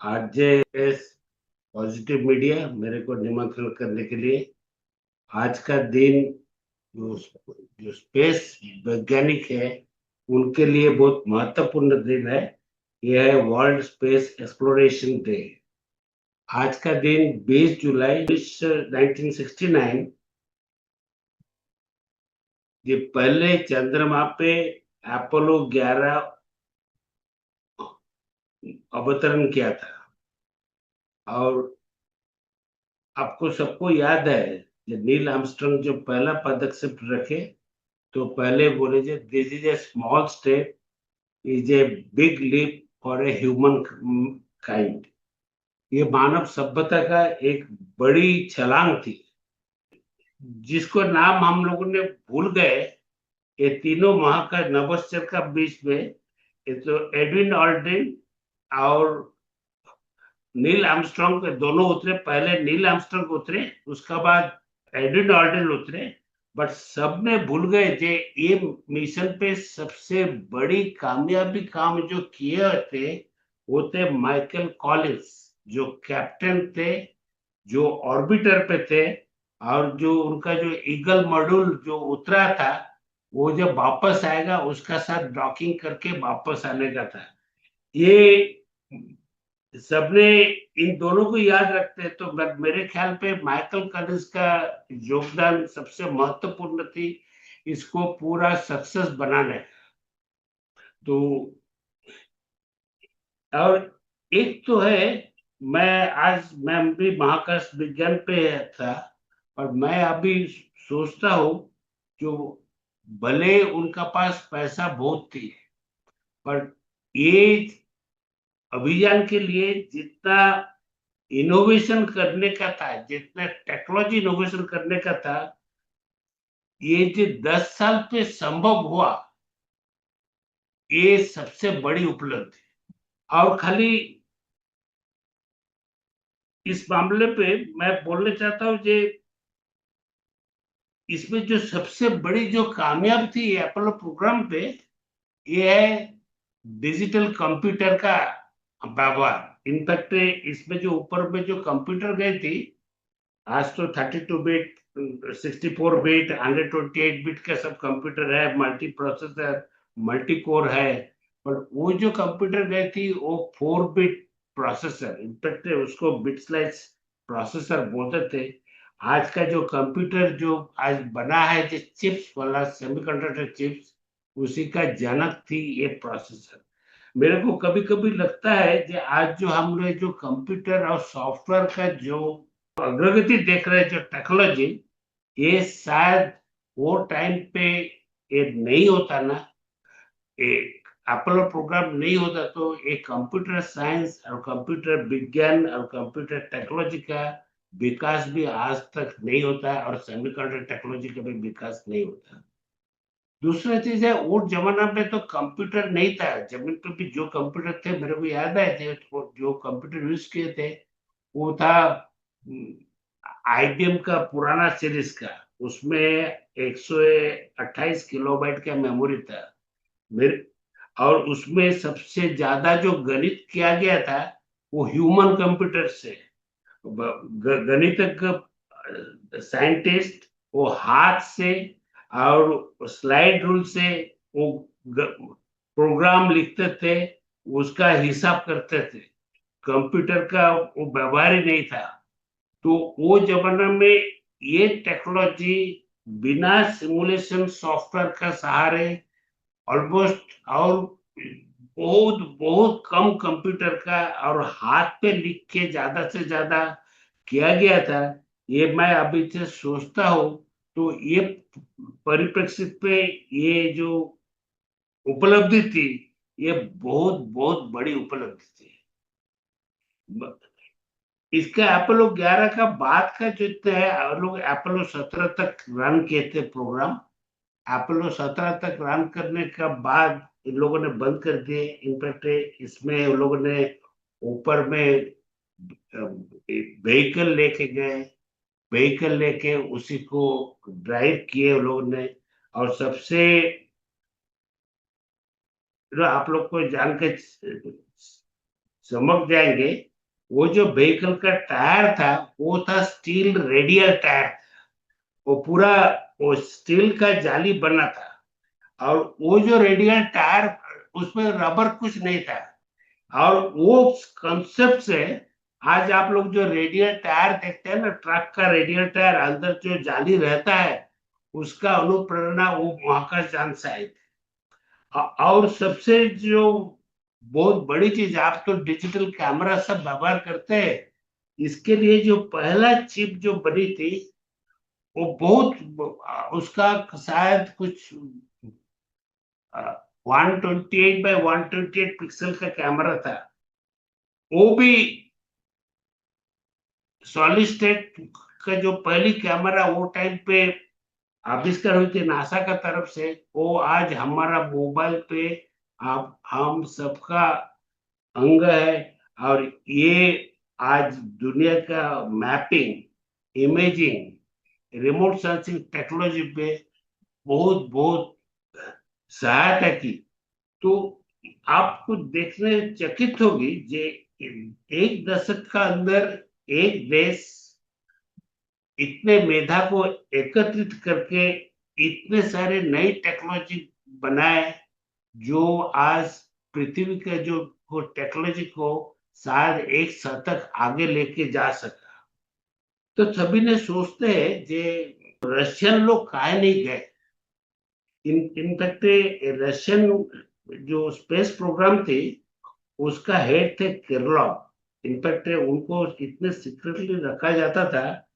RJ positive media मेरे को निमंत्रण करने के लिए। आज का दिन जो जो स्पेस वैज्ञानिक है उनके लिए बहुत महत्वपूर्ण दिन है। यह है वर्ल्ड स्पेस एक्सप्लोरेशन डे। आज का दिन 20 जुलाई 1969 ये पहले चंद्रमा पे अपोलो 11 अवतरण किया था। और आपको सबको याद है जब नील आर्मस्ट्रांग जो पहला पदक रखे तो पहले बोले जे this is a small step is a big leap for a humankind. ये मानव सभ्यता का एक बड़ी छलांग थी जिसको नाम हम लोगों ने भूल गए। ये तीनों महाकाश नभोश्चर का बीच में ये तो एडविन ऑल्ड्रिन और नील आर्मस्ट्रांग के दोनों उतरे। पहले नील आर्मस्ट्रांग उतरे, उसका बाद एडविन ऑल्ड्रिन उतरे। बट सबने भूल गए जे ये मिशन पे सबसे बड़ी कामयाबी काम जो किए थे वो थे माइकल कॉलिंस जो कैप्टन थे, जो ऑर्बिटर पे थे। और जो उनका जो ईगल मॉड्यूल जो उतरा था वो जब वापस आएगा उसका साथ डॉकिंग करके वापस आने का था। ये सबने इन दोनों को याद रखते हैं तो मेरे ख्याल पे माइकल कॉलिंस का योगदान सबसे महत्वपूर्ण थी इसको पूरा सक्सेस बनाने। तो और एक तो है, मैं भी महाकाश विज्ञान पे था और मैं अभी सोचता हूँ जो भले उनका पास पैसा बहुत थी पर ये अभियान के लिए जितना इनोवेशन करने का था, जितना टेक्नोलॉजी इनोवेशन करने का था, ये जो 10 साल पे संभव हुआ ये सबसे बड़ी उपलब्धि। और खाली इस मामले पे मैं बोलना चाहता हूँ कि इसमें जो सबसे बड़ी जो कामयाब थी एपोलो प्रोग्राम पे ये है डिजिटल कंप्यूटर का व्यवहार। इनफैक्ट इसमें जो ऊपर में जो कंप्यूटर गई थी आज तो 32 बिट 64 बिट 128 बिट का सब कंप्यूटर है, मल्टी प्रोसेसर मल्टी कोर है। पर वो जो कंप्यूटर गई थी वो 4 बिट प्रोसेसर, इनफैक्ट उसको बिट स्लाइस प्रोसेसर बोलते थे। आज का जो कंप्यूटर जो आज बना है जो चिप्स वाला सेमीकंडक्टर चिप्स उसी का जनक थी ये प्रोसेसर। मेरे को कभी कभी लगता है कि आज जो हम लोग जो कंप्यूटर और सॉफ्टवेयर का जो अग्रगति देख रहे हैं जो टेक्नोलॉजी, ये शायद वो टाइम पे ये नहीं होता ना, एक अपोलो प्रोग्राम नहीं होता तो एक कंप्यूटर साइंस और कंप्यूटर विज्ञान और कंप्यूटर टेक्नोलॉजी का विकास भी आज तक नहीं होता है और सेमीकंडक्टर टेक्नोलॉजी का भी विकास नहीं होता। दूसरा चीज है वो जमाना में तो कंप्यूटर नहीं था, जमीन पर भी जो कंप्यूटर थे मेरे को याद आए थे जो कंप्यूटर यूज किए थे वो था आईबीएम का पुराना सीरीज का। उसमें 128 किलोबाइट का मेमोरी था मेरे। और उसमें सबसे ज्यादा जो गणित किया गया था वो ह्यूमन कंप्यूटर से। गणितज्ञ साइंटिस्ट वो हाथ से और स्लाइड रूल से वो प्रोग्राम लिखते थे, उसका हिसाब करते थे। कंप्यूटर का वो व्यवहार ही नहीं था। तो वो जमाना में ये टेक्नोलॉजी बिना सिमुलेशन सॉफ्टवेयर का सहारे ऑलमोस्ट और बहुत बहुत कम कंप्यूटर का और हाथ पे लिख के ज्यादा से ज्यादा किया गया था। ये मैं अभी से सोचता हूँ तो ये परिप्रेक्ष्य पे ये जो उपलब्धि थी ये बहुत बहुत बड़ी उपलब्धि थी। इसका अपोलो 11 का बाद का जो है लोग अपोलो 17 तक रन किए थे प्रोग्राम। अपोलो 17 तक रन करने का बाद इन लोगों ने बंद कर दिए। इनफैक्ट इसमें उन लोगों ने ऊपर में व्हीकल लेके गए, व्हीकल लेके उसी को ड्राइव किए उन लोगों ने। और सबसे आप लोग को जान के चमक जाएंगे वो जो व्हीकल का टायर था वो था स्टील रेडियल टायर, वो पूरा वो स्टील का जाली बना था, और वो जो रेडियल टायर उसमें रबर कुछ नहीं था, और वो कंसेप्ट से आज आप लोग जो रेडियल टायर देखते हैं ना, ट्रक का रेडियल टायर अंदर जो जाली रहता है, उसका अनुप्रेरणा वो महाकाश यान से आई थी। और सबसे जो बहुत बड़ी चीज, आप तो डिजिटल कैमरा सब व्यवहार करते हैं, इसके लिए जो पहला चिप जो बनी थी वो बहुत उसका शायद कुछ 128 by 128 पिक्सल का कैमरा था, वो भी सॉलिड स्टेट का जो पहली कैमरा वो टाइम पे आविष्कार हुई थी नासा का तरफ से, वो आज हमारा मोबाइल पे आप हम सबका अंग है। और ये आज दुनिया का mapping, imaging, remote sensing technology पे बहुत बहुत सहायता की। तो आपको देखने चकित होगी जे एक दशक का अंदर एक देश इतने मेधा को एकत्रित करके इतने सारे नई टेक्नोलॉजी बनाए, जो आज पृथ्वी का जो को टेक्नोलॉजी को शायद एक शतक आगे लेके जा सका। तो सभी ने सोचते हैं जे रशियन लोग काहे नहीं गए। इनफैक्ट रशियन जो स्पेस प्रोग्राम थे उसका हेड थे किरलॉव। इनफैक्ट उनको इतने सीक्रेटली रखा जाता था,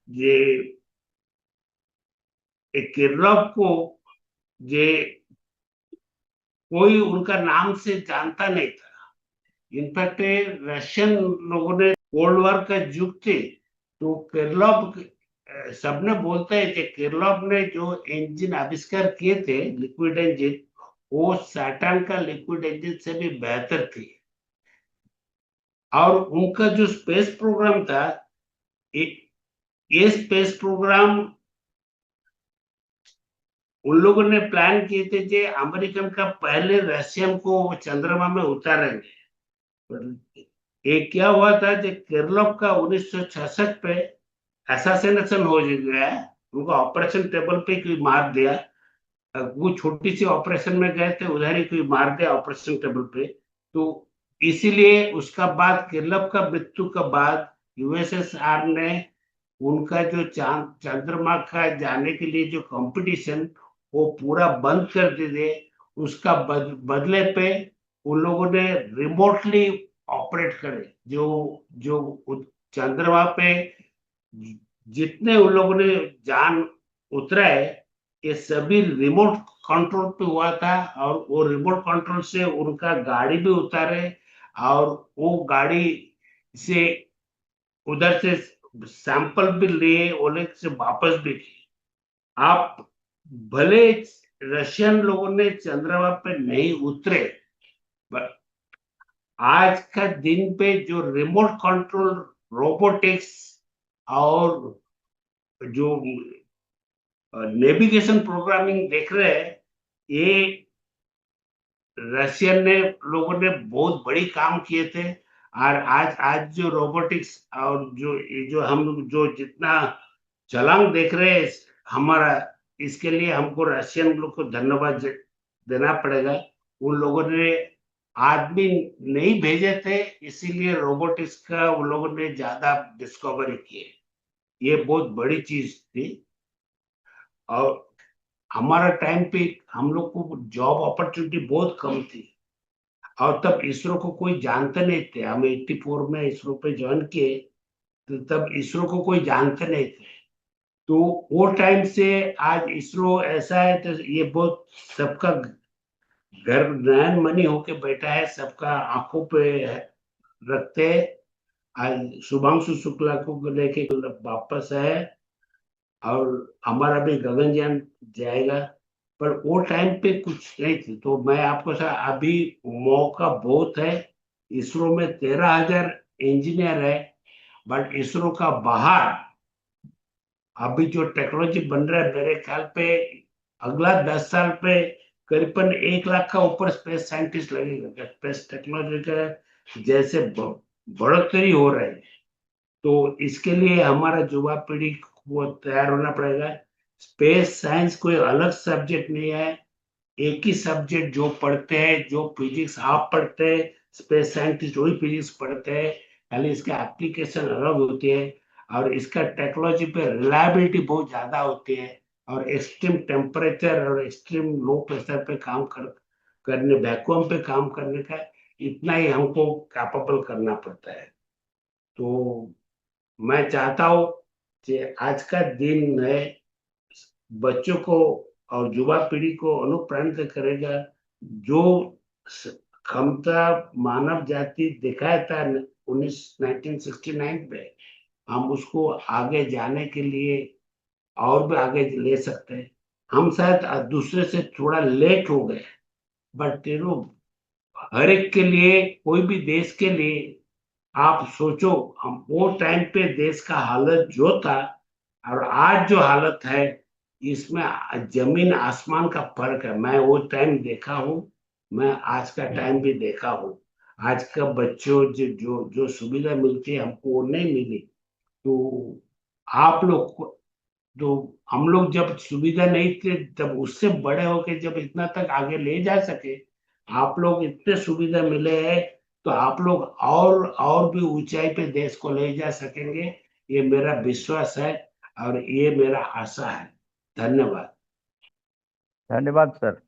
ये किरलॉव को ये कोई उनका नाम से जानता नहीं था। इनफैक्ट रशियन लोगों ने कोल्ड वॉर का युग थे, तो किरलॉव सबने बोलते हैं कि किरलॉव ने जो इंजन आविष्कार किए थे लिक्विड इंजन, वो सैटर्न का लिक्विड इंजन से भी बेहतर थी। और उनका जो स्पेस प्रोग्राम था, ये ये स्पेस प्रोग्राम उन लोगों ने प्लान किए थे कि अमेरिकन का पहले रशियन को चंद्रमा में उतारेंगे। ये क्या हुआ था कि किरलॉव का 1966 पे असैसिनेशन हो गया है, उनको ऑपरेशन टेबल पे कोई मार दिया। वो छोटी सी ऑपरेशन में गए थे, उधर ही कोई मार दिया ऑपरेशन टेबल पे। तो इसीलिए उसका बाद किरलॉव का मृत्यु के बाद यूएसएसआर ने उनका जो चांद चंद्रमा का जाने के लिए जो कंपटीशन वो पूरा बंद कर दिए। उसका बदले पे उन लोगों ने रिमोटली ऑपरेट करे, जो जो चंद्रमा पे जितने उन लोगों ने जान उतरा है, ये सभी रिमोट कंट्रोल पे हुआ था। और वो रिमोट कंट्रोल से उनका गाड़ी भी उतारे, और वो गाड़ी से उधर से सैंपल भी लिए, ओलेग से वापस भी किए। आप भले रशियन लोगों ने चंद्रमा पे नहीं उतरे, पर आज का दिन पे जो रिमोट कंट्रोल रोबोटिक्स और जो नेविगेशन प्रोग्रामिंग देख रहे हैं, ये रशियन ने लोगों ने बहुत बड़ी काम किए थे। और आज आज जो रोबोटिक्स और जो हम जो जितना छलांग देख रहे हैं हमारा, इसके लिए हमको रशियन लोग को धन्यवाद देना पड़ेगा। उन लोगों ने आदमी नहीं भेजे थे, इसीलिए रोबोटिक्स का उन लोगों ने ज्यादा डिस्कवरी किए। ये बहुत बड़ी चीज थी। और हमारा टाइम पे हम लोग को जॉब अपॉर्चुनिटी बहुत कम थी, और तब इसरो को कोई जानते नहीं थे। हम 84 में इसरो पे ज्वाइन किए, तो तब इसरो को कोई जानते नहीं थे। तो वो टाइम से आज इसरो ऐसा है, तो ये बहुत सबका घर नयन मनी होके बैठा है, सबका आंखों पे रखते हैं। आज शुभांशु शुक्ला को लेके वापस है, और हमारा भी गगनयान जाएगा। पर वो टाइम पे कुछ नहीं थी। तो मैं आपको सर अभी मौका बहुत है। इसरो में 13,000 इंजीनियर है, बट इसरो का बाहर अभी जो टेक्नोलॉजी बन रहा है, मेरे ख्याल पे अगला 10 साल पे करीबन 1 लाख का ऊपर स्पेस साइंटिस्ट लगेगा। स्पेस टेक्नोलॉजी का जैसे बढ़ोतरी हो रही है। तो इसके लिए हमारा युवा पीढ़ी को तैयार होना पड़ेगा। स्पेस साइंस कोई अलग सब्जेक्ट नहीं है, एक ही सब्जेक्ट जो पढ़ते हैं, जो फिजिक्स आप पढ़ते हैं, स्पेस साइंटिस्ट वही फिजिक्स पढ़ते हैं, खाली इसके एप्लीकेशन अलग होती है। और इसका टेक्नोलॉजी पे रिलायबिलिटी बहुत ज्यादा होती है, और एक्सट्रीम टेम्परेचर और एक्सट्रीम लो प्रेशर पे काम करने, वैक्यूम पे काम करने का इतना ही हमको कैपेबल करना पड़ता है। तो मैं चाहता हूँ कि आज का दिन है बच्चों को और युवा पीढ़ी को अनुप्राणित करेगा। जो क्षमता मानव जाति दिखाया था 1969 में, हम उसको आगे जाने के लिए और भी आगे ले सकते हैं। हम शायद दूसरे से थोड़ा लेट हो गए, बट हर एक के लिए, कोई भी देश के लिए आप सोचो, हम वो टाइम पे देश का हालत जो था और आज जो हालत है, इसमें जमीन आसमान का फर्क है। मैं वो टाइम देखा हूँ, मैं आज का टाइम भी देखा हूँ। आज का बच्चों जो जो जो सुविधा मिलती है हमको वो नहीं मिली। तो आप लोग को, तो हम लोग जब सुविधा नहीं थे तब उससे बड़े होके जब इतना तक आगे ले जा सके, आप लोग इतने सुविधा मिले हैं, तो आप लोग और भी ऊंचाई पे देश को ले जा सकेंगे, ये मेरा विश्वास है और ये मेरा आशा है। धन्यवाद। धन्यवाद सर।